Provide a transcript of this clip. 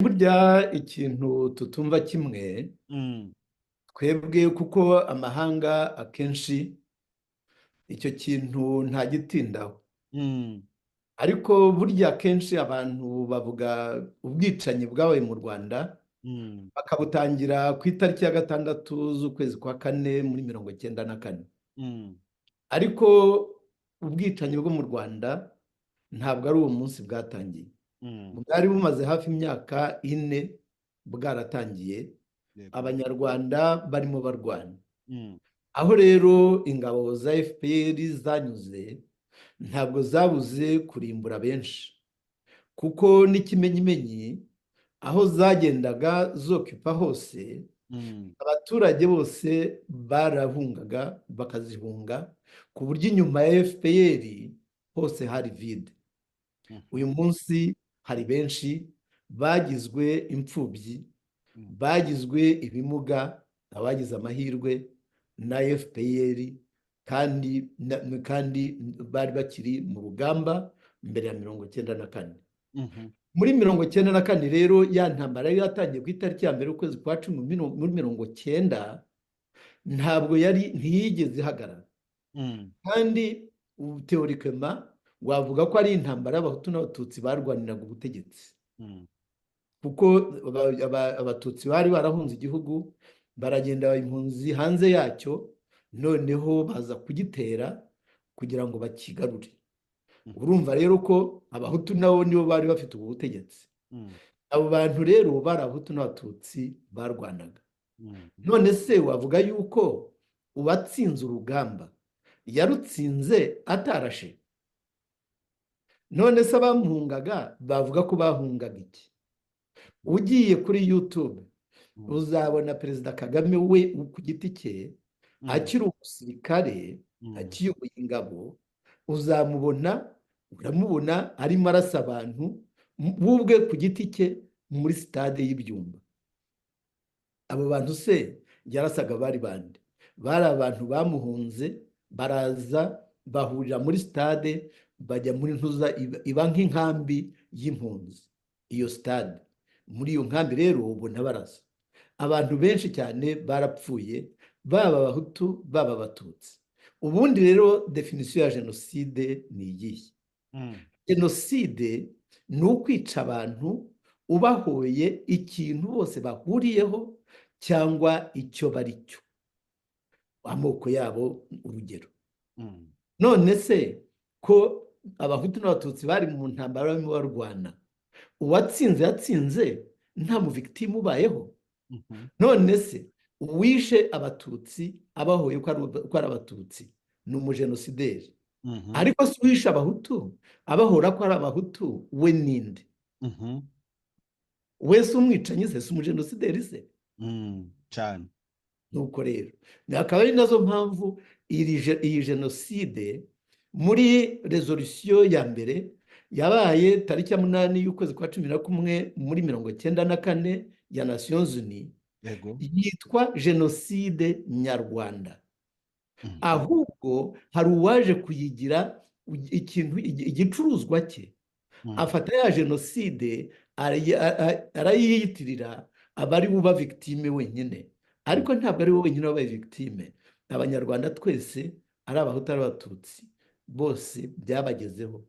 burya ikintu tutumva kimwe Mm, twebwe kuko amahanga akenshi icyo kintu ntagitindaho mm, ariko burya akenshi abantu bavuga ubwicanyi bwabaye mu Rwanda mm, bakabutangira ku itariki ya 6 z'ukwezi kwa kane muri 1994 mm, ariko ubwicanyi bwo mu Rwanda ntabwo ari uwo munsi bwatangiye, mm, bwari bumaze hafi imyaka 4 bwaratangiye yego. abanyarwanda barimo barwana. Mm, Aho rero ingabo za FPR zanyuze ntabwo zabuze kurimbura benshi, kuko n'ikimenyimenyi aho zagendaga zokipa hose mm, abaturage bose barahungaga bakazihunga, ku buryo inyuma ya FPR hose hari vide. Uyu mhm, munsi hari benshi bagizwe imfubyi, mm, bagizwe ibimuga, abagize amahirwe na FPR kandi bari bakiri mu rugamba mbere ya 1994. mhm, Muri 1994 rero ya ntambara yari yatangiye ku itariki ya mbere ukwezi kwa cumi muri 1990 ntabwo ntiyigeze ihagarara, mm, kandi teorikema wavuga ko ari intambara y'abahutu n'abatutsi barwaniraga ubutegetsi, mm, kuko abatutsi bari barahunze igihugu baragenda impunzi hanze yacyo, noneho baza kugitera kugira ngo bakigarure. mhm, Urumva rero ko abahutu nabo nibo bari bafite ubu butegetsi. mm, Abo bantu rero bari abahutu n'abatutsi barwanaga. mm, None se wavuga yuko uwatsinze urugamba yarutsinze atarashe? None se abamuhungaga bavuga ko bahungaga iki? Ugiye kuri YouTube mm, uzabona Perezida Kagame we ku giti cye mm, akiri umusirikare mm, akiyoboye ingabo, uramubona arimo arasa abantu bubwe ku giti cye muri sitade y'Ibyumba. Abo bantu se yarasaga bari bande? Bari abantu bamuhunze baraza bahurira muri sitade, bajya muri ntuza iba nk'inkambi y'impunzi iyo sitade. Muri iyo nkambi rero ubona barasa abantu benshi cyane, barapfuye, baba abahutu baba abatutsi. Ubundi rero definisiyo ya jenoside ni iyihe? mm, Jenoside ni ukwica abantu ubahoye ikintu bose bahuriyeho cyangwa icyo bari cyo, amoko yabo urugero. mm, None se ko abahutu n'abatutsi bari mu ntambara barimo barwana, uwatsinze yatsinze nta mu victime ubayeho? mhm, None se uwishe abatutsi abahoye ko ari abatutsi ni umujenosideri, mhm, ariko se uwishe abahutu abahora ko ari abahutu we ninde? mhm, Wese umwicanyi se si umujenosideri se? mm, cyane. Nuko rero akaba ari nazo mpamvu iyi jenoside muri rezolusiyo ya mbere yabaye tariki ya 8 y'ukwezi kwa 11 muri 1994 ya Nations Unies Yego. yitwa jenoside nyarwanda. Mhm, Ahubwo hari uwaje kuyigira ikintu igicuruzwa cye, mm, afata ya jenoside arayiyitirira abari buba victime wenyine, ariko ntabwo ari bo wenyine babaye victime. Abanyarwanda twese ari abahutu ari abatutsi bose byabagezeho.